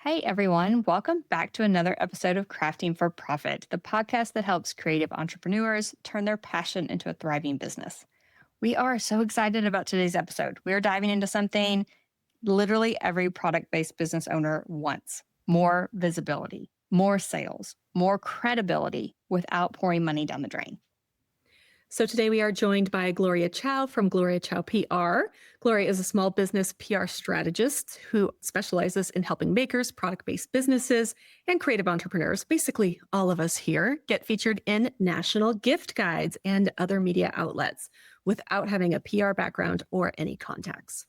Hey everyone, welcome back to another episode of Crafting for Profit, the podcast that helps creative entrepreneurs turn their passion into a thriving business. We are so excited about today's episode. We're diving into something literally every product based business owner wants: more visibility, more sales, more credibility without pouring money down the drain. So today we are joined by Gloria Chou from Gloria Chou PR. Gloria is a small business PR strategist who specializes in helping makers, product-based businesses, and creative entrepreneurs, basically all of us here, get featured in national gift guides and other media outlets without having a PR background or any contacts.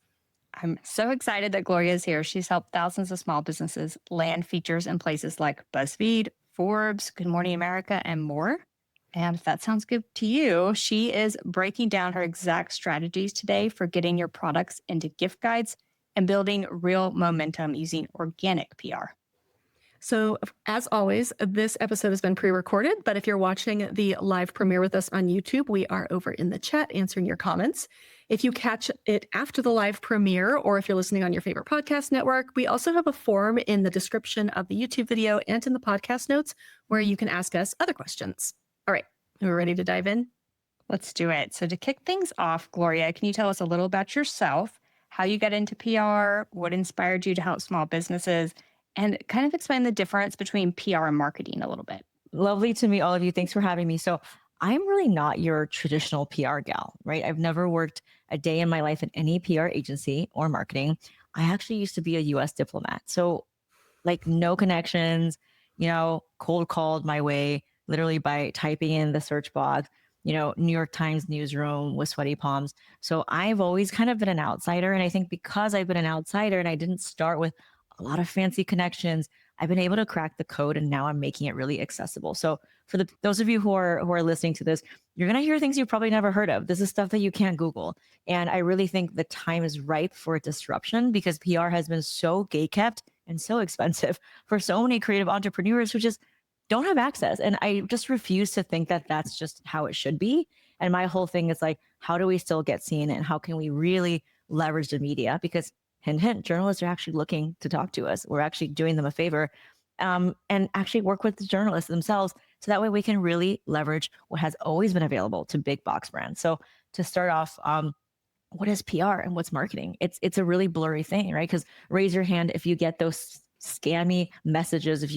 I'm so excited that Gloria is here. She's helped thousands of small businesses land features in places like BuzzFeed, Forbes, Good Morning America, and more. And if that sounds good to you, she is breaking down her exact strategies today for getting your products into gift guides and building real momentum using organic PR. So, as always, this episode has been pre-recorded, but if you're watching the live premiere with us on YouTube, we are over in the chat answering your comments. If you catch it after the live premiere, or if you're listening on your favorite podcast network, we also have a form in the description of the YouTube video and in the podcast notes where you can ask us other questions. All right, we're ready to dive in? Let's do it. So to kick things off, Gloria, can you tell us a little about yourself, how you got into PR, what inspired you to help small businesses, and kind of explain the difference between PR and marketing a little bit? Lovely to meet all of you. Thanks for having me. So I'm really not your traditional PR gal, right? I've never worked a day in my life in any PR agency or marketing. I actually used to be a US diplomat. So like no connections, cold called my way literally by typing in the search box, New York Times newsroom with sweaty palms. So I've always kind of been an outsider. And I think because I've been an outsider and I didn't start with a lot of fancy connections, I've been able to crack the code and now I'm making it really accessible. So for those of you who are listening to this, you're going to hear things you've probably never heard of. This is stuff that you can't Google. And I really think the time is ripe for a disruption because PR has been so gatekept and so expensive for so many creative entrepreneurs who just don't have access. And I just refuse to think that that's just how it should be. And my whole thing is like, how do we still get seen and how can we really leverage the media? Because hint, hint, journalists are actually looking to talk to us. We're actually doing them a favor and actually work with the journalists themselves. So that way we can really leverage what has always been available to big box brands. So to start off, what is PR and what's marketing? It's a really blurry thing, right? Because raise your hand if you get those scammy messages. If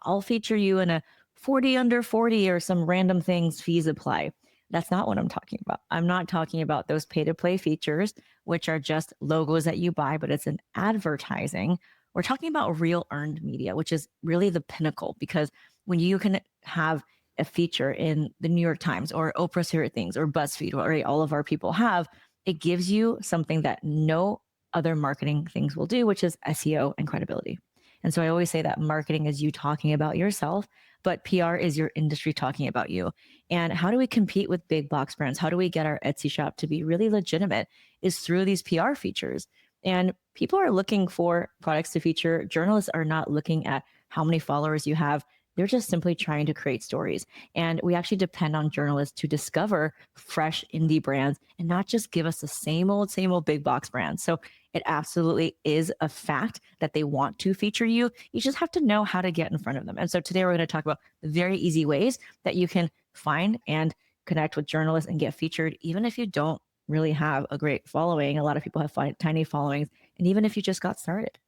I'll feature you in a 40 under 40 or some random things, fees apply. That's not what I'm talking about. I'm not talking about those pay to play features, which are just logos that you buy, but it's an advertising. We're talking about real earned media, which is really the pinnacle because when you can have a feature in the New York Times or Oprah's Favorite Things or BuzzFeed, or all of our people have, it gives you something that no other marketing things will do, which is SEO and credibility. And so I always say that marketing is you talking about yourself, but PR is your industry talking about you. And how do we compete with big box brands? How do we get our Etsy shop to be really legitimate is through these PR features. And people are looking for products to feature. Journalists are not looking at how many followers you have. They're just simply trying to create stories. And we actually depend on journalists to discover fresh indie brands and not just give us the same old big box brands. So it absolutely is a fact that they want to feature you. You just have to know how to get in front of them. And so today we're going to talk about the very easy ways that you can find and connect with journalists and get featured, even if you don't really have a great following. A lot of people have tiny followings, and even if you just got started.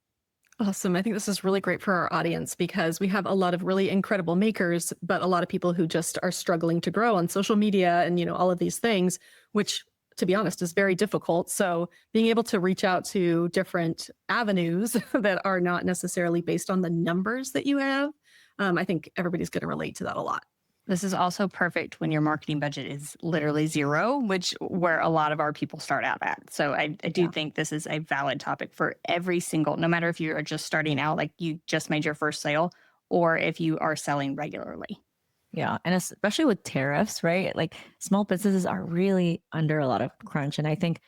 Awesome. I think this is really great for our audience because we have a lot of really incredible makers, but a lot of people who just are struggling to grow on social media and, all of these things, which to be honest is very difficult. So being able to reach out to different avenues that are not necessarily based on the numbers that you have, I think everybody's going to relate to that a lot. This is also perfect when your marketing budget is literally zero, where a lot of our people start out at. So I do think this is a valid topic for every single, no matter if you are just starting out, like you just made your first sale, or if you are selling regularly. Yeah. And especially with tariffs, right? Like small businesses are really under a lot of crunch. And I think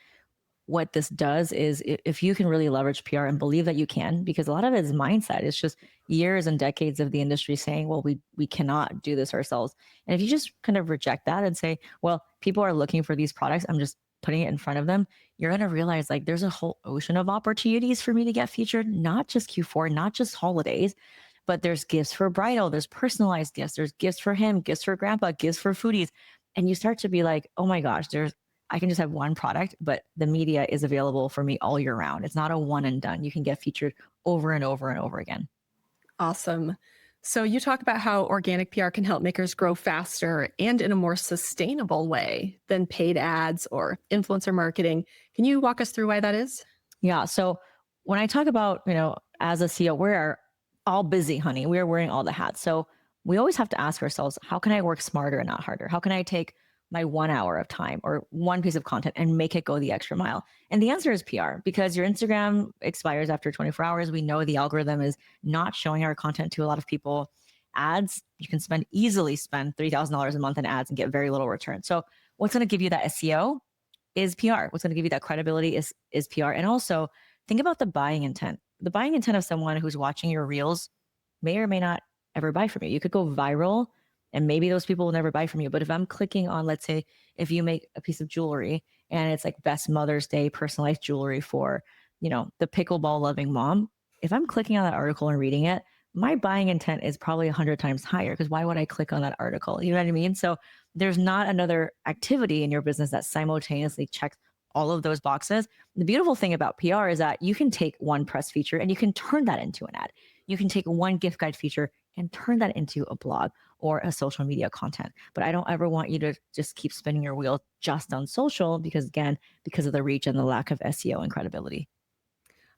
what this does is if you can really leverage PR and believe that you can, because a lot of it is mindset. It's just years and decades of the industry saying, well, we cannot do this ourselves. And if you just kind of reject that and say, well, people are looking for these products, I'm just putting it in front of them, you're going to realize like there's a whole ocean of opportunities for me to get featured, not just Q4, not just holidays, but there's gifts for bridal, there's personalized gifts, there's gifts for him, gifts for grandpa, gifts for foodies. And you start to be like, oh my gosh, I can just have one product, but the media is available for me all year round. It's not a one and done. You can get featured over and over and over again. Awesome. So you talk about how organic PR can help makers grow faster and in a more sustainable way than paid ads or influencer marketing. Can you walk us through why that is? Yeah. So when I talk about, as a CEO, we're all busy, honey. We are wearing all the hats. So we always have to ask ourselves, how can I work smarter and not harder? How can I take my 1 hour of time or one piece of content and make it go the extra mile? And the answer is PR, because your Instagram expires after 24 hours. We know the algorithm is not showing our content to a lot of people. Ads, you can easily spend $3,000 a month in ads and get very little return. So what's going to give you that SEO is PR. What's going to give you that credibility is PR. And also think about the buying intent. The buying intent of someone who's watching your reels may or may not ever buy from you. You could go viral and maybe those people will never buy from you. But if I'm clicking on, let's say, if you make a piece of jewelry and it's like best Mother's Day personalized jewelry for, the pickleball loving mom, if I'm clicking on that article and reading it, my buying intent is probably 100 times higher, because why would I click on that article? You know what I mean? So there's not another activity in your business that simultaneously checks all of those boxes. The beautiful thing about PR is that you can take one press feature and you can turn that into an ad. You can take one gift guide feature and turn that into a blog or a social media content. But I don't ever want you to just keep spinning your wheel just on social, because of the reach and the lack of SEO and credibility.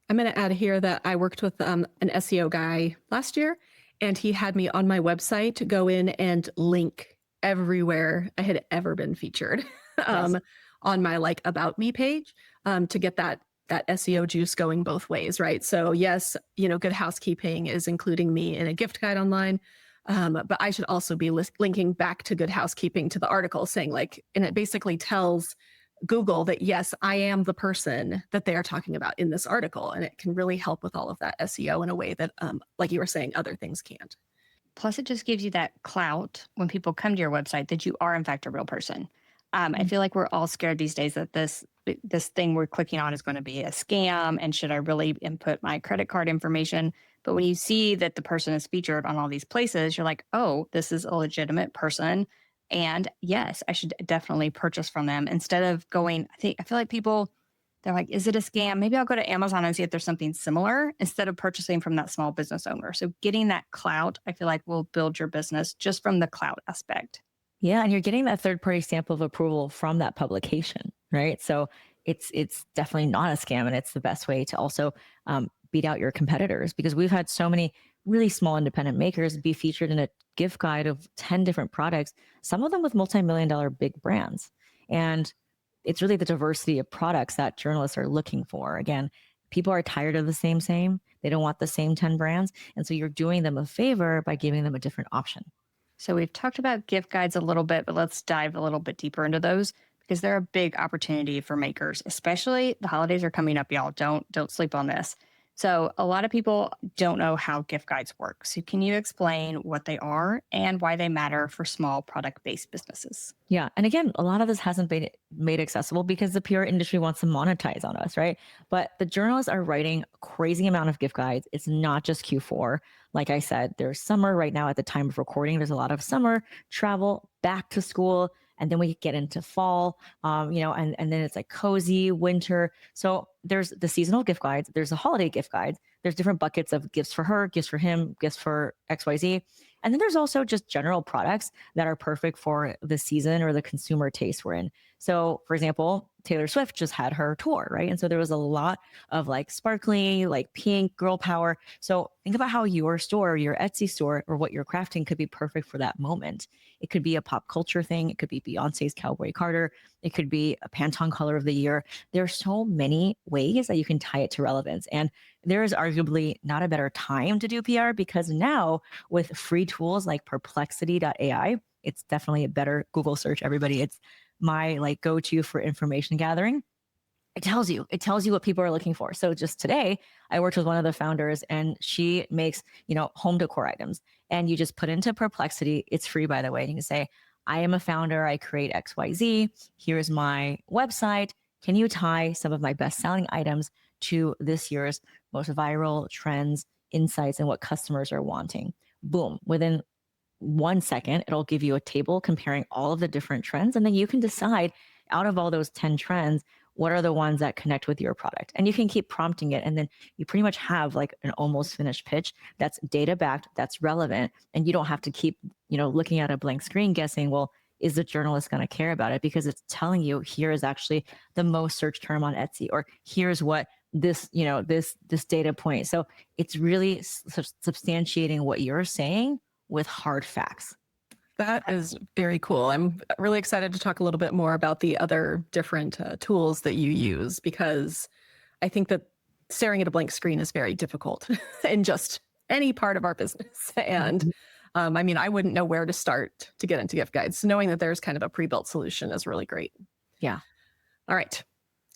I'm going to add here that I worked with an SEO guy last year, and he had me on my website to go in and link everywhere I had ever been featured. Yes. On my About Me page, to get that SEO juice going both ways, right? So yes, Good Housekeeping is including me in a gift guide online, but I should also be linking back to Good Housekeeping to the article, saying and it basically tells Google that yes, I am the person that they are talking about in this article, and it can really help with all of that SEO in a way that, like you were saying, other things can't. Plus, it just gives you that clout when people come to your website that you are in fact a real person. I feel like we're all scared these days that this thing we're clicking on is going to be a scam, and should I really input my credit card information? But when you see that the person is featured on all these places, you're like, oh, this is a legitimate person. And yes, I should definitely purchase from them, instead of going, I feel like people, they're like, is it a scam? Maybe I'll go to Amazon and see if there's something similar, instead of purchasing from that small business owner. So getting that clout, I feel like, will build your business just from the clout aspect. Yeah. And you're getting that third-party stamp of approval from that publication, right? So it's definitely not a scam. And it's the best way to also beat out your competitors, because we've had so many really small independent makers be featured in a gift guide of 10 different products, some of them with multi-million-dollar big brands. And it's really the diversity of products that journalists are looking for. Again, people are tired of the same. They don't want the same 10 brands. And so you're doing them a favor by giving them a different option. So we've talked about gift guides a little bit, but let's dive a little bit deeper into those, because they're a big opportunity for makers, especially the holidays are coming up, y'all. Don't sleep on this. So a lot of people don't know how gift guides work. So can you explain what they are and why they matter for small product-based businesses? Yeah. And again, a lot of this hasn't been made accessible because the PR industry wants to monetize on us, right? But the journalists are writing a crazy amount of gift guides. It's not just Q4. Like I said, there's summer right now at the time of recording. There's a lot of summer travel, back to school, and then we get into fall, and then it's like cozy winter. So there's the seasonal gift guides, there's the holiday gift guides, there's different buckets of gifts for her, gifts for him, gifts for XYZ. And then there's also just general products that are perfect for the season or the consumer taste we're in. So for example, Taylor Swift just had her tour, right? And so there was a lot of sparkly, pink, girl power. So think about how your store, your Etsy store, or what you're crafting could be perfect for that moment. It could be a pop culture thing. It could be Beyonce's Cowboy Carter. It could be a Pantone color of the year. There are so many ways that you can tie it to relevance. And there is arguably not a better time to do PR, because now with free tools like perplexity.ai, it's definitely a better Google search, everybody. It's my go-to for information gathering. It tells you what people are looking for. So just today, I worked with one of the founders, and she makes, home decor items, and you just put into Perplexity. It's free, by the way. And you can say, I am a founder. I create XYZ. Here's my website. can you tie some of my best-selling items to this year's most viral trends, insights, and what customers are wanting? Boom. Within 1 second, it'll give you a table comparing all of the different trends. And then you can decide out of all those 10 trends, what are the ones that connect with your product? And you can keep prompting it. And then you pretty much have like an almost finished pitch that's data backed, that's relevant. And you don't have to keep, looking at a blank screen guessing, well, is the journalist going to care about it? Because it's telling you here is actually the most searched term on Etsy, or here's what this data point. So it's really substantiating what you're saying with hard facts. That is very cool. I'm really excited to talk a little bit more about the other different tools that you use, because I think that staring at a blank screen is very difficult in just any part of our business. And I wouldn't know where to start to get into gift guides. So knowing that there's kind of a pre-built solution is really great. Yeah. All right.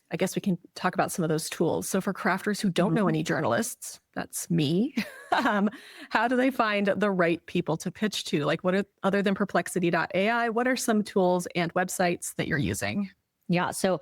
I guess we can talk about some of those tools. So for crafters who don't know any journalists, that's me, how do they find the right people to pitch to? Like other than perplexity.ai, what are some tools and websites that you're using? Yeah. So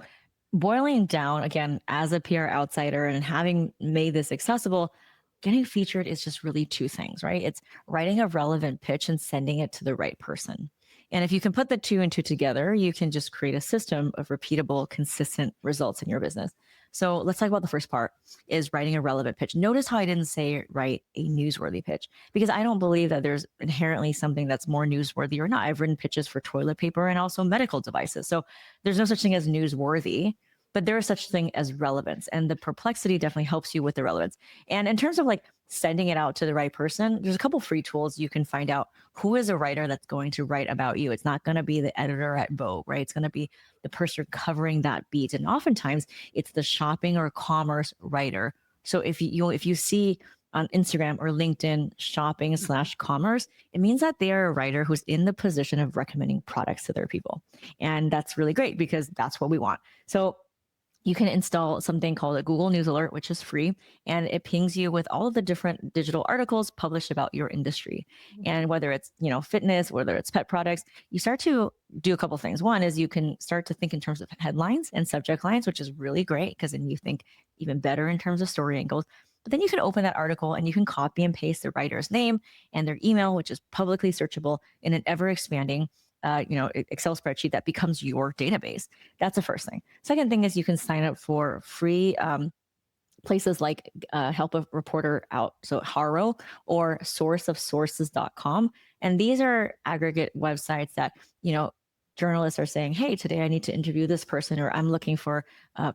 boiling down again, as a PR outsider and having made this accessible, getting featured is just really two things, right? It's writing a relevant pitch and sending it to the right person. And if you can put the two and two together, you can just create a system of repeatable, consistent results in your business. So let's talk about the first part, is writing a relevant pitch. Notice how I didn't say write a newsworthy pitch, because I don't believe that there's inherently something that's more newsworthy or not. I've written pitches for toilet paper and also medical devices. So there's no such thing as newsworthy, but there is such thing as relevance. And the perplexity definitely helps you with the relevance. And in terms of like sending it out to the right person, there's a couple free tools. You can find out who is a writer that's going to write about you. It's not going to be the editor at Vogue, right? It's going to be the person covering that beat. And oftentimes it's the shopping or commerce writer. So if you see on Instagram or LinkedIn shopping/commerce, it means that they are a writer who's in the position of recommending products to their people. And that's really great because that's what we want. So you can install something called a Google News Alert, which is free, and it pings you with all of the different digital articles published about your industry. And whether it's, fitness, whether it's pet products, you start to do a couple things. One is you can start to think in terms of headlines and subject lines, which is really great because then you think even better in terms of story angles. But then you can open that article and you can copy and paste the writer's name and their email, which is publicly searchable in an ever expanding Excel spreadsheet that becomes your database. That's the first thing. Second thing is you can sign up for free places like Help a Reporter Out, so Haro, or sourceofsources.com. And these are aggregate websites that, journalists are saying, hey, today I need to interview this person, or I'm looking for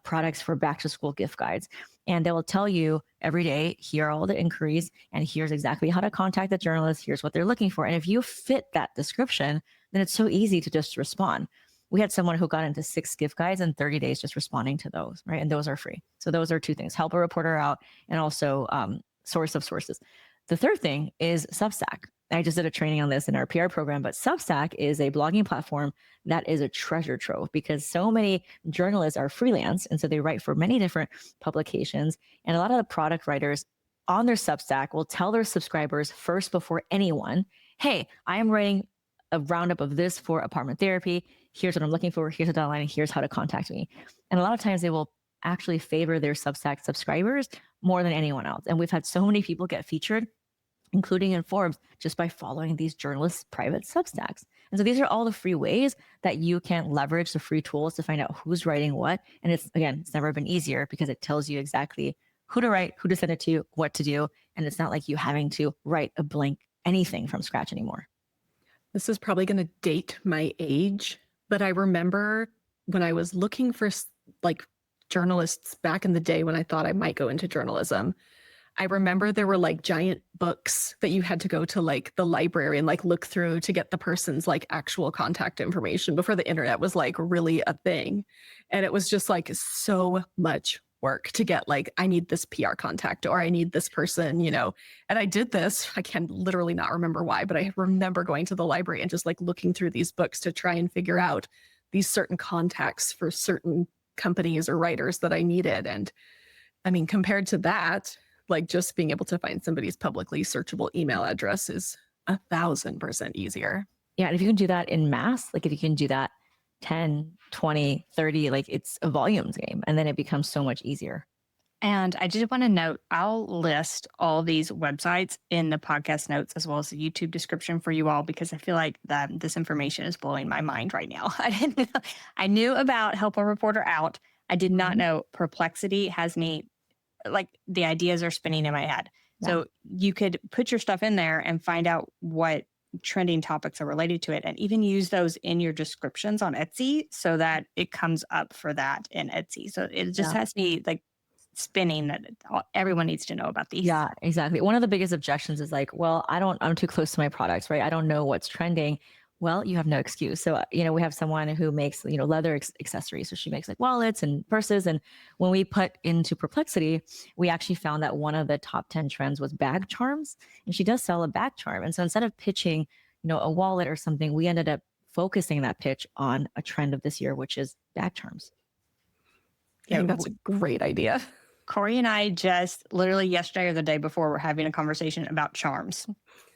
products for back to school gift guides. And they will tell you every day, here are all the inquiries, and here's exactly how to contact the journalist. Here's what they're looking for. And if you fit that description, then it's so easy to just respond. We had someone who got into 6 gift guides in 30 days just responding to those, right? And those are free. So those are two things, Help a Reporter Out and also Source of Sources. The third thing is Substack. I just did a training on this in our PR program, but Substack is a blogging platform that is a treasure trove because so many journalists are freelance. And so they write for many different publications. And a lot of the product writers on their Substack will tell their subscribers first before anyone, hey, I am writing a roundup of this for apartment therapy. Here's what I'm looking for. Here's the deadline. And here's how to contact me. And a lot of times they will actually favor their Substack subscribers more than anyone else. And we've had so many people get featured, including in Forbes, just by following these journalists' private Substacks. And so these are all the free ways that you can leverage the free tools to find out who's writing what. And it's never been easier because it tells you exactly who to write, who to send it to, what to do. And it's not like you having to write a blank anything from scratch anymore. This is probably going to date my age, but I remember when I was looking for like journalists back in the day when I thought I might go into journalism, I remember there were like giant books that you had to go to like the library and like look through to get the person's like actual contact information before the internet was like really a thing. And it was just like so much work to get like, I need this PR contact or I need this person, and I did this. I can literally not remember why, but I remember going to the library and just like looking through these books to try and figure out these certain contacts for certain companies or writers that I needed. And I mean, compared to that, like just being able to find somebody's publicly searchable email address is 1,000% easier. Yeah. And if you can do that in mass, like if you can do that 10, 20, 30, like it's a volumes game. And then it becomes so much easier. And I just want to note, I'll list all these websites in the podcast notes as well as the YouTube description for you all, because I feel like that this information is blowing my mind right now. I didn't know, I knew about Help a Reporter Out. I did not know Perplexity has me, like the ideas are spinning in my head. Yeah. So you could put your stuff in there and find out what trending topics are related to it, and even use those in your descriptions on Etsy so that it comes up for that in Etsy. So it just has me like spinning that everyone needs to know about these. Yeah, exactly. One of the biggest objections is like, well, I'm too close to my products, right? I don't know what's trending. Well, you have no excuse. So, we have someone who makes, leather accessories. So she makes like wallets and purses. And when we put into Perplexity, we actually found that one of the top 10 trends was bag charms. And she does sell a bag charm. And so instead of pitching, a wallet or something, we ended up focusing that pitch on a trend of this year, which is bag charms. I think that's a great idea. Corey and I just literally yesterday or the day before were having a conversation about charms.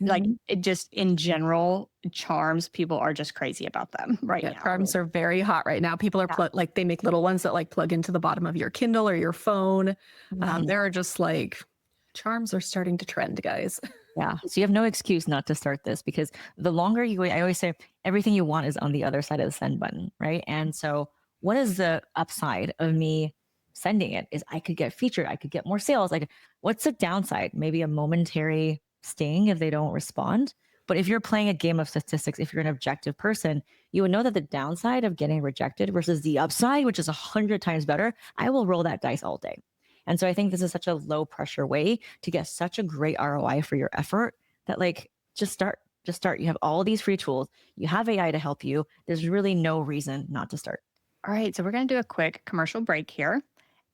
Like it just in general, charms, people are just crazy about them right now. Charms are very hot right now. People are like, they make little ones that like plug into the bottom of your Kindle or your phone. There are just like, charms are starting to trend, guys. Yeah. So you have no excuse not to start this, because the longer you wait, I always say everything you want is on the other side of the send button, right? And so what is the upside of me sending it? Is I could get featured, I could get more sales. Like, what's the downside? Maybe a momentary sting if they don't respond. But if you're playing a game of statistics, if you're an objective person, you would know that the downside of getting rejected versus the upside, which is 100 times better, I will roll that dice all day. And so I think this is such a low pressure way to get such a great ROI for your effort that like, just start. You have all these free tools. You have AI to help you. There's really no reason not to start. All right. So we're going to do a quick commercial break here.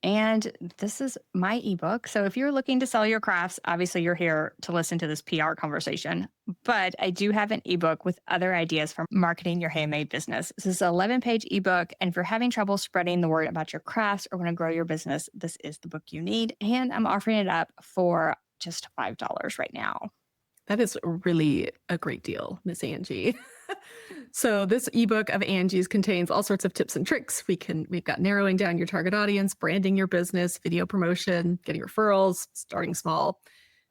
And this is my ebook. So if you're looking to sell your crafts, obviously you're here to listen to this PR conversation. But I do have an ebook with other ideas for marketing your handmade business. This is an 11-page ebook. And if you're having trouble spreading the word about your crafts or want to grow your business, this is the book you need. And I'm offering it up for just $5 right now. That is really a great deal, Miss Angie. So this ebook of Angie's contains all sorts of tips and tricks. We've got narrowing down your target audience, branding your business, video promotion, getting referrals, starting small,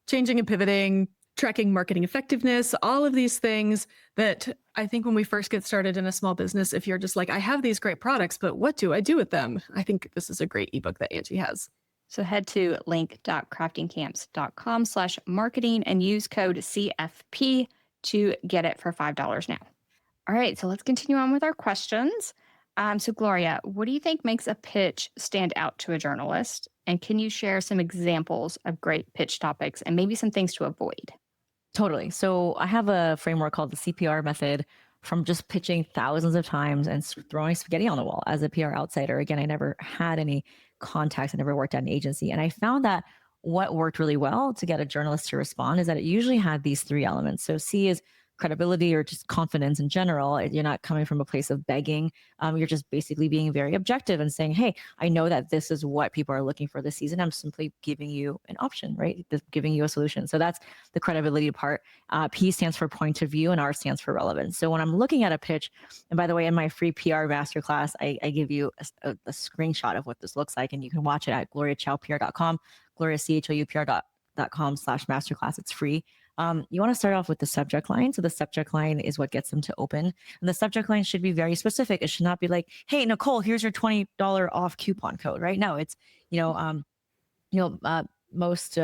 changing and pivoting, tracking marketing effectiveness, all of these things that I think when we first get started in a small business, if you're just like, I have these great products, but what do I do with them? I think this is a great ebook that Angie has. So head to link.craftingcamps.com/marketing and use code CFP to get it for $5 now. All right, so let's continue on with our questions. So Gloria, what do you think makes a pitch stand out to a journalist? And can you share some examples of great pitch topics and maybe some things to avoid? Totally. So I have a framework called the CPR method from just pitching thousands of times and throwing spaghetti on the wall as a PR outsider. Again, I never had any contacts. I never worked at an agency. And I found that what worked really well to get a journalist to respond is that it usually had these three elements. So C is credibility or just confidence in general. You're not coming from a place of begging. You're just basically being very objective and saying, hey, I know that this is what people are looking for this season. I'm simply giving you an option, right? Giving you a solution. So that's the credibility part. P stands for point of view and R stands for relevance. So when I'm looking at a pitch, and by the way, in my free PR masterclass, I give you a screenshot of what this looks like, and you can watch it at gloriachoupr.com, gloriachoupr.com/masterclass. It's free. You want to start off with the subject line. So the subject line is what gets them to open. And the subject line should be very specific. It should not be like, hey, Nicole, here's your $20 off coupon code, right? No, it's, most,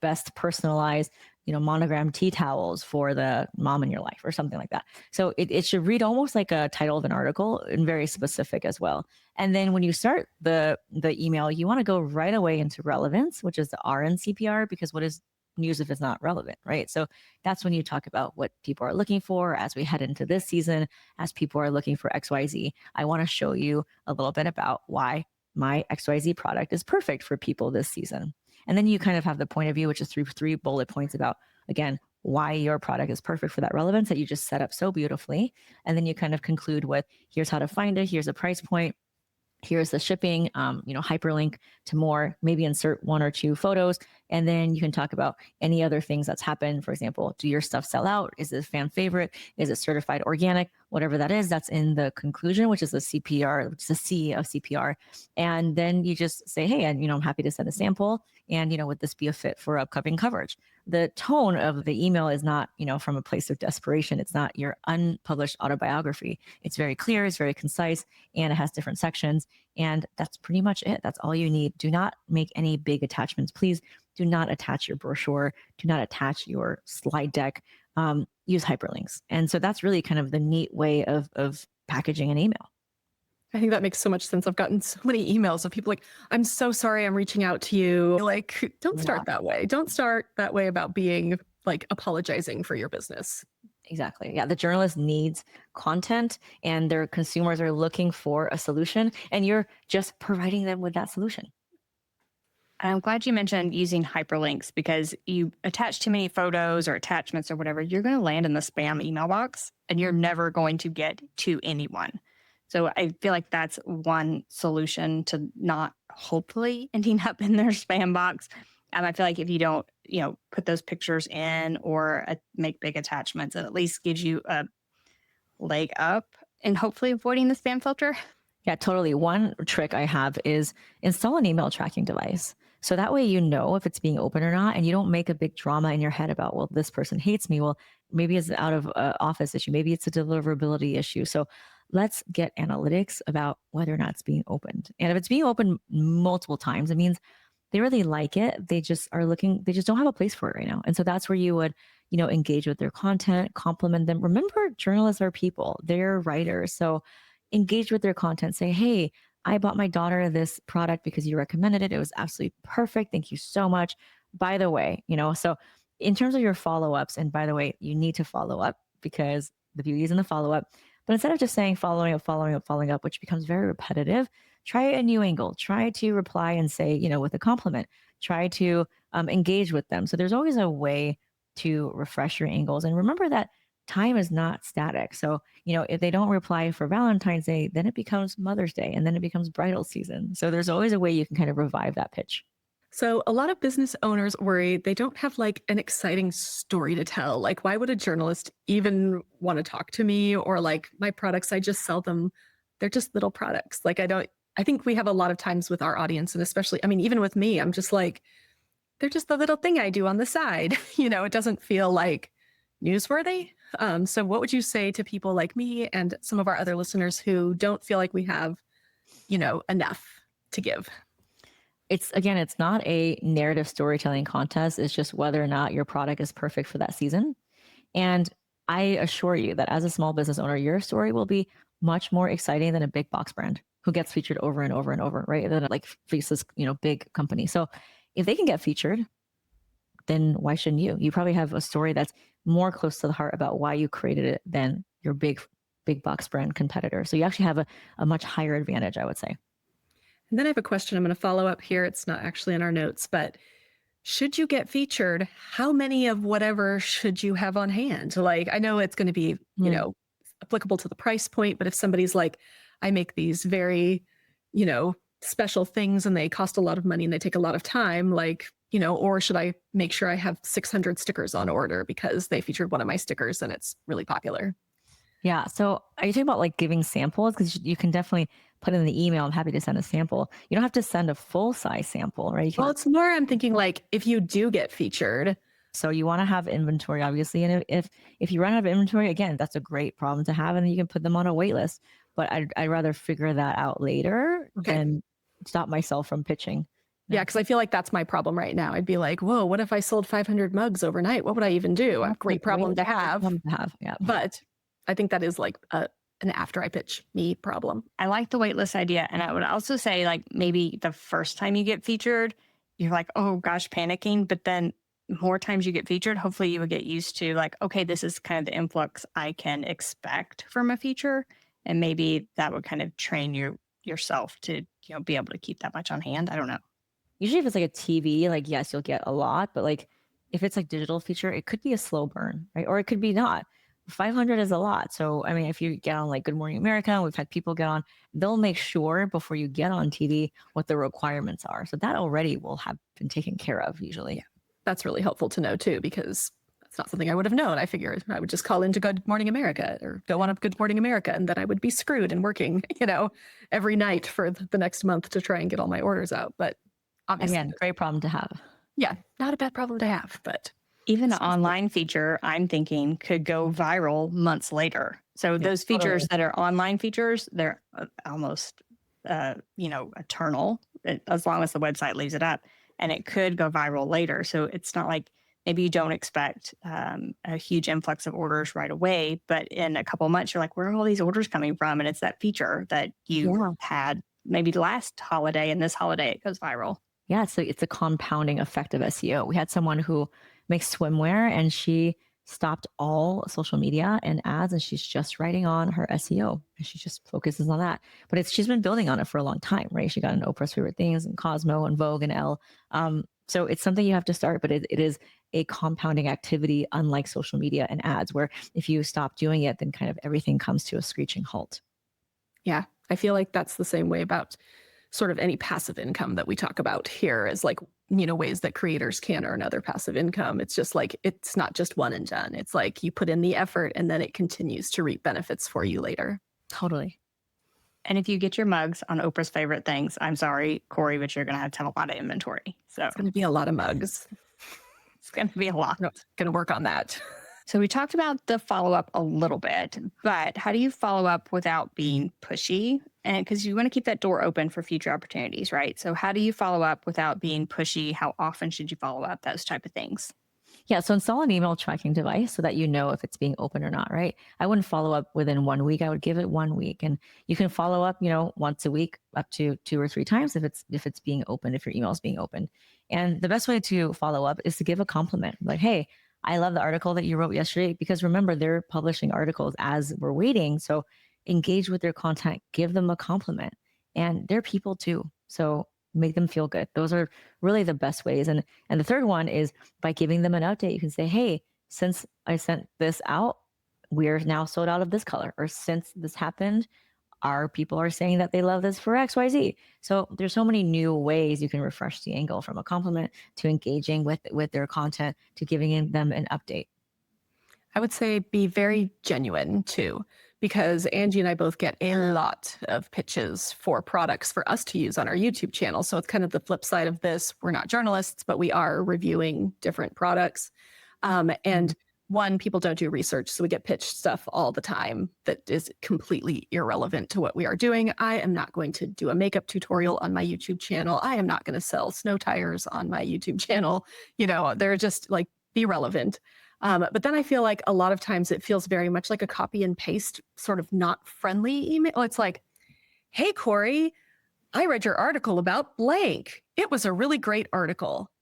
best personalized, monogram tea towels for the mom in your life or something like that. So it should read almost like a title of an article and very specific as well. And then when you start the email, you want to go right away into relevance, which is the R in CPR, because what is news if it's not relevant, right? So that's when you talk about what people are looking for as we head into this season, as people are looking for XYZ. I want to show you a little bit about why my XYZ product is perfect for people this season. And then you kind of have the point of view, which is three bullet points about, again, why your product is perfect for that relevance that you just set up so beautifully. And then you kind of conclude with, here's how to find it, here's a price point, here's the shipping, hyperlink to more, maybe insert one or two photos, And then you can talk about any other things that's happened. For example, do your stuff sell out? Is it a fan favorite? Is it certified organic? Whatever that is, that's in the conclusion, which is the CPR, which is the C of CPR. And then you just say, hey, and I'm happy to send a sample. And would this be a fit for upcoming coverage? The tone of the email is not, from a place of desperation. It's not your unpublished autobiography. It's very clear, it's very concise, and it has different sections. And that's pretty much it. That's all you need. Do not make any big attachments. Please do not attach your brochure. Do not attach your slide deck. Use hyperlinks. And so that's really kind of the neat way of packaging an email. I think that makes so much sense. I've gotten so many emails of people like, I'm so sorry I'm reaching out to you. Like, don't start that way. Don't start that way about being like apologizing for your business. Exactly. Yeah. The journalist needs content and their consumers are looking for a solution, and you're just providing them with that solution. I'm glad you mentioned using hyperlinks, because you attach too many photos or attachments or whatever, you're going to land in the spam email box and you're never going to get to anyone. So I feel like that's one solution to not hopefully ending up in their spam box. I feel like if you don't, put those pictures in or make big attachments, it at least gives you a leg up and hopefully avoiding the spam filter. Yeah, totally. One trick I have is install an email tracking device. So that way you know if it's being opened or not, and you don't make a big drama in your head about, well, this person hates me. Well, maybe it's out of office issue. Maybe it's a deliverability issue. So let's get analytics about whether or not it's being opened. And if it's being opened multiple times, it means they really like it. They just don't have a place for it right now. And so that's where you would, engage with their content, compliment them. Remember, journalists are people, they're writers. So engage with their content, say, hey, I bought my daughter this product because you recommended it. It was absolutely perfect. Thank you so much. By the way, so in terms of your follow-ups, and by the way, you need to follow up because the beauty is in the follow-up. But instead of just saying following up, which becomes very repetitive, try a new angle. Try to reply and say, with a compliment. Try to engage with them. So there's always a way to refresh your angles. And remember that time is not static. So, if they don't reply for Valentine's Day, then it becomes Mother's Day, and then it becomes bridal season. So there's always a way you can kind of revive that pitch. So a lot of business owners worry they don't have like an exciting story to tell. Like, why would a journalist even want to talk to me? Or like, my products, I just sell them. They're just little products. Like, I think we have a lot of times with our audience, and especially, even with me, I'm just like, they're just the little thing I do on the side. It doesn't feel like newsworthy. So what would you say to people like me and some of our other listeners who don't feel like we have, enough to give? It's not a narrative storytelling contest. It's just whether or not your product is perfect for that season. And I assure you that as a small business owner, your story will be much more exciting than a big box brand who gets featured over and over and over, right? Than like faces, big company. So if they can get featured, then why shouldn't you? You probably have a story that's more close to the heart about why you created it than your big box brand competitor. So you actually have a much higher advantage, I would say. And then I have a question I'm going to follow up here. It's not actually in our notes, but should you get featured, how many of whatever should you have on hand? Like, I know it's going to be, applicable to the price point, but if somebody's like, I make these very, special things and they cost a lot of money and they take a lot of time, like, or should I make sure I have 600 stickers on order because they featured one of my stickers and it's really popular? Yeah. So are you talking about like giving samples? Because you can definitely put in the email, I'm happy to send a sample. You don't have to send a full size sample, right? Well, it's more, I'm thinking like if you do get featured. So you want to have inventory, obviously. And if you run out of inventory, again, that's a great problem to have. And then you can put them on a wait list. But I'd rather figure that out later than stop myself from pitching. Yeah, because I feel like that's my problem right now. I'd be like, whoa, what if I sold 500 mugs overnight? What would I even do? A great problem to have. Yeah. But I think that is like an after I pitch me problem. I like the waitlist idea. And I would also say, like, maybe the first time you get featured, you're like, oh gosh, panicking. But then more times you get featured, hopefully you would get used to like, okay, this is kind of the influx I can expect from a feature. And maybe that would kind of train yourself to, be able to keep that much on hand. I don't know. Usually if it's like a TV, like, yes, you'll get a lot, but like if it's like digital feature, it could be a slow burn, right? Or it could be not. 500 is a lot. So, I mean, if you get on like Good Morning America, we've had people get on, they'll make sure before you get on TV what the requirements are. So that already will have been taken care of usually. Yeah. That's really helpful to know too, because that's not something I would have known. I figured I would just call into Good Morning America or go on up Good Morning America, and then I would be screwed and working, every night for the next month to try and get all my orders out. But obviously, Again, great problem to have. yeah, not a bad problem to have, but even an online feature, I'm thinking, could go viral months later. So those features that are online features, they're almost, eternal as long as the website leaves it up, and it could go viral later. So it's not like maybe you don't expect a huge influx of orders right away, but in a couple of months, you're like, where are all these orders coming from? And it's that feature that you had maybe last holiday, and this holiday it goes viral. Yeah, it's a compounding effect of SEO. We had someone who makes swimwear, and she stopped all social media and ads, and she's just writing on her SEO, and she just focuses on that. But she's been building on it for a long time, right? She got an Oprah's Favorite Things and Cosmo and Vogue and Elle. So it's something you have to start, but it is a compounding activity, unlike social media and ads, where if you stop doing it, then kind of everything comes to a screeching halt. Yeah, I feel like that's the same way about sort of any passive income that we talk about here, is like, ways that creators can earn other passive income. It's just like, it's not just one and done. It's like you put in the effort and then it continues to reap benefits for you later. Totally. And if you get your mugs on Oprah's Favorite Things, I'm sorry, Corey, but you're going to have to have a lot of inventory. So it's going to be a lot of mugs. It's going to be a lot. Going to work on that. So we talked about the follow-up a little bit, but how do you follow up without being pushy? And because you want to keep that door open for future opportunities, right? So how do you follow up without being pushy? How often should you follow up? Those type of things. Yeah. So install an email tracking device so that you know if it's being open or not, right? I wouldn't follow up within 1 week. I would give it 1 week, and you can follow up, once a week up to 2 or 3 times if it's being open, if your email is being open. And the best way to follow up is to give a compliment. Like, hey, I love the article that you wrote yesterday, because remember, they're publishing articles as we're waiting. So engage with their content, give them a compliment, and they're people too. So make them feel good. Those are really the best ways. And the third one is by giving them an update. You can say, hey, since I sent this out, we're now sold out of this color. Or since this happened, our people are saying that they love this for XYZ. So there's so many new ways you can refresh the angle, from a compliment to engaging with their content to giving them an update. I would say be very genuine too, because Angie and I both get a lot of pitches for products for us to use on our YouTube channel. So it's kind of the flip side of this. We're not journalists, but we are reviewing different products. And one, people don't do research. So we get pitched stuff all the time that is completely irrelevant to what we are doing. I am not going to do a makeup tutorial on my YouTube channel. I am not going to sell snow tires on my YouTube channel. They're just like irrelevant. But then I feel like a lot of times it feels very much like a copy and paste, sort of not friendly email. It's like, hey, Corey, I read your article about blank. It was a really great article.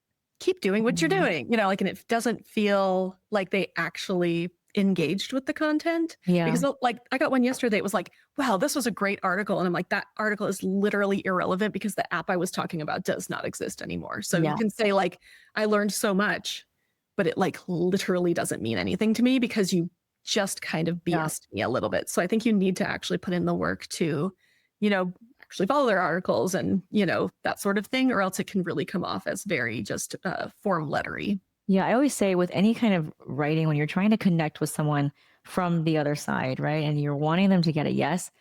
Keep doing what you're doing, and it doesn't feel like they actually engaged with the content. Yeah. Because like I got one yesterday, it was like, wow, this was a great article. And I'm like, that article is literally irrelevant because the app I was talking about does not exist anymore. So you can say like, I learned so much, but it like literally doesn't mean anything to me because you just kind of BS'd me a little bit. So I think you need to actually put in the work to, actually follow their articles and, that sort of thing, or else it can really come off as very just form lettery. Yeah. I always say with any kind of writing, when you're trying to connect with someone from the other side, right, and you're wanting them to get a yes,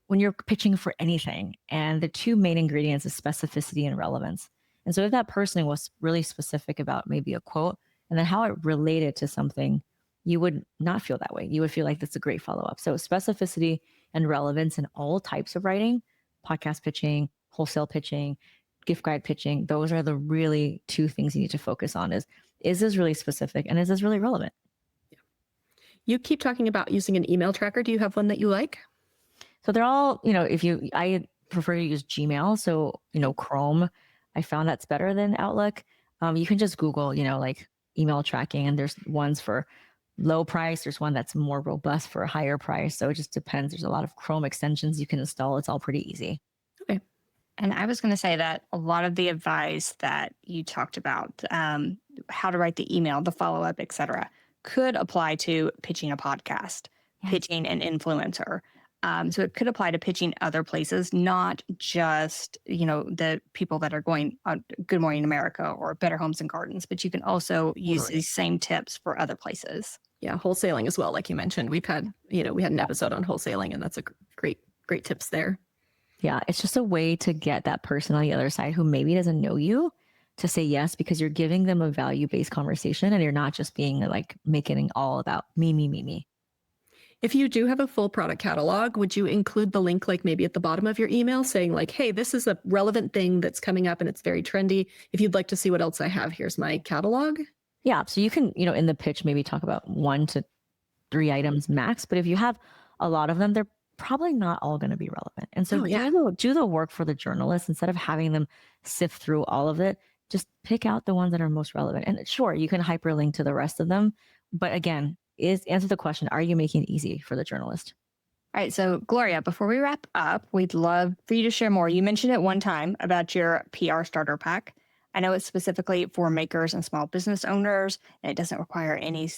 when you're pitching for anything, and the two main ingredients is specificity and relevance. And so if that person was really specific about maybe a quote, and then how it related to something, you would not feel that way. You would feel like that's a great follow-up. So specificity and relevance in all types of writing, podcast pitching, wholesale pitching, gift guide pitching, those are the really two things you need to focus on is this really specific and is this really relevant? Yeah. You keep talking about using an email tracker. Do you have one that you like? So they're all, I prefer to use Gmail. So, Chrome, I found that's better than Outlook. You can just Google, like email tracking, and there's ones for low price. There's one that's more robust for a higher price. So it just depends. There's a lot of Chrome extensions you can install. It's all pretty easy. Okay. And I was going to say that a lot of the advice that you talked about, how to write the email, the follow-up, et cetera, could apply to pitching a podcast, pitching an influencer, So it could apply to pitching other places, not just, the people that are going on Good Morning America or Better Homes and Gardens, but you can also use Totally. these same tips for other places. Yeah, wholesaling as well, like you mentioned. We had an episode on wholesaling, and that's a great tips there. Yeah, it's just a way to get that person on the other side who maybe doesn't know you to say yes, because you're giving them a value-based conversation and you're not just being like making it all about me, me, me, me. If you do have a full product catalog, would you include the link like maybe at the bottom of your email saying like, hey, this is a relevant thing that's coming up and it's very trendy. If you'd like to see what else I have, here's my catalog. Yeah. So you can, in the pitch, maybe talk about 1 to 3 items max. But if you have a lot of them, they're probably not all going to be relevant. And so do the work for the journalists instead of having them sift through all of it. Just pick out the ones that are most relevant. And sure, you can hyperlink to the rest of them. But again, answer the question, are you making it easy for the journalist? All right. So, Gloria, before we wrap up, we'd love for you to share more. You mentioned it one time about your PR starter pack. I know it's specifically for makers and small business owners, and it doesn't require any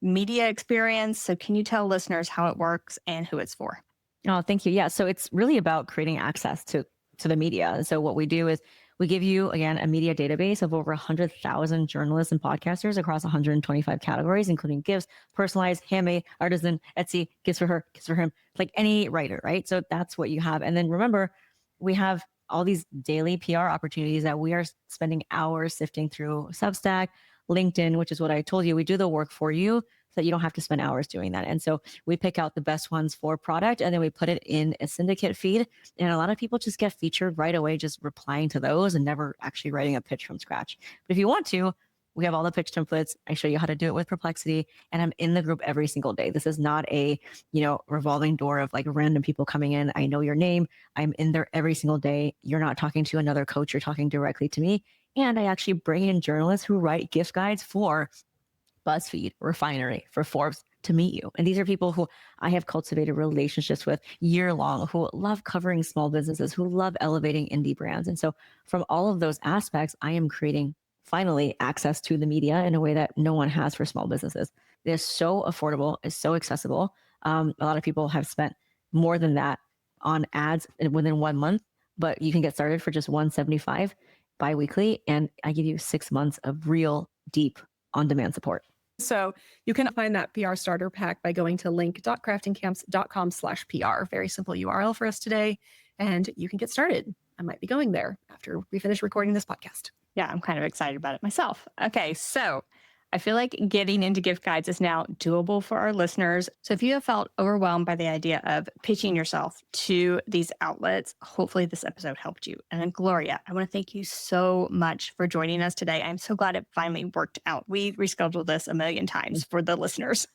media experience. So, can you tell listeners how it works and who it's for? Oh, thank you. Yeah. So it's really about creating access to the media. So what we do is we give you, again, a media database of over 100,000 journalists and podcasters across 125 categories, including gifts, personalized, handmade, artisan, Etsy, gifts for her, gifts for him, like any writer, right? So that's what you have. And then remember, we have all these daily PR opportunities that we are spending hours sifting through: Substack, LinkedIn, which is what I told you. We do the work for you so that you don't have to spend hours doing that. And so we pick out the best ones for product, and then we put it in a syndicate feed. And a lot of people just get featured right away, just replying to those and never actually writing a pitch from scratch. But if you want to, we have all the pitch templates. I show you how to do it with Perplexity, and I'm in the group every single day. This is not a, revolving door of like random people coming in. I know your name. I'm in there every single day. You're not talking to another coach. You're talking directly to me. And I actually bring in journalists who write gift guides for BuzzFeed, Refinery, for Forbes to meet you. And these are people who I have cultivated relationships with year long, who love covering small businesses, who love elevating indie brands. And so from all of those aspects, I am creating finally access to the media in a way that no one has for small businesses. It is so affordable. It's so accessible. A lot of people have spent more than that on ads within 1 month, but you can get started for just $175 biweekly. And I give you 6 months of real deep on-demand support. So you can find that PR starter pack by going to link.craftingcamps.com/PR. Very simple URL for us today. And you can get started. I might be going there after we finish recording this podcast. Yeah, I'm kind of excited about it myself. Okay, so I feel like getting into gift guides is now doable for our listeners. So if you have felt overwhelmed by the idea of pitching yourself to these outlets, hopefully this episode helped you. And then Gloria, I want to thank you so much for joining us today. I'm so glad it finally worked out. We rescheduled this a million times for the listeners.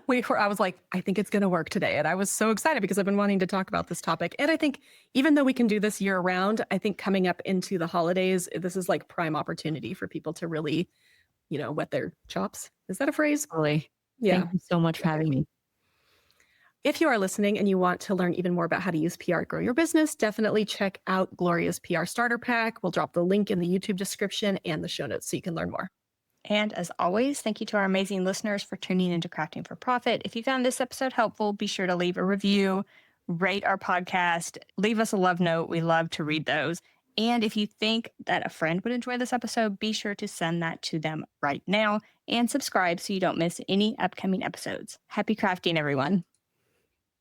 I was like, I think it's going to work today. And I was so excited because I've been wanting to talk about this topic. And I think even though we can do this year round, I think coming up into the holidays, this is like prime opportunity for people to really wet their chops. Is that a phrase? Totally. Yeah. Thank you so much for having me. If you are listening and you want to learn even more about how to use PR to grow your business, definitely check out Gloria's PR Starter Pack. We'll drop the link in the YouTube description and the show notes so you can learn more. And as always, thank you to our amazing listeners for tuning into Crafting for Profit. If you found this episode helpful, be sure to leave a review, rate our podcast, leave us a love note. We love to read those. And if you think that a friend would enjoy this episode, be sure to send that to them right now and subscribe so you don't miss any upcoming episodes. Happy crafting, everyone.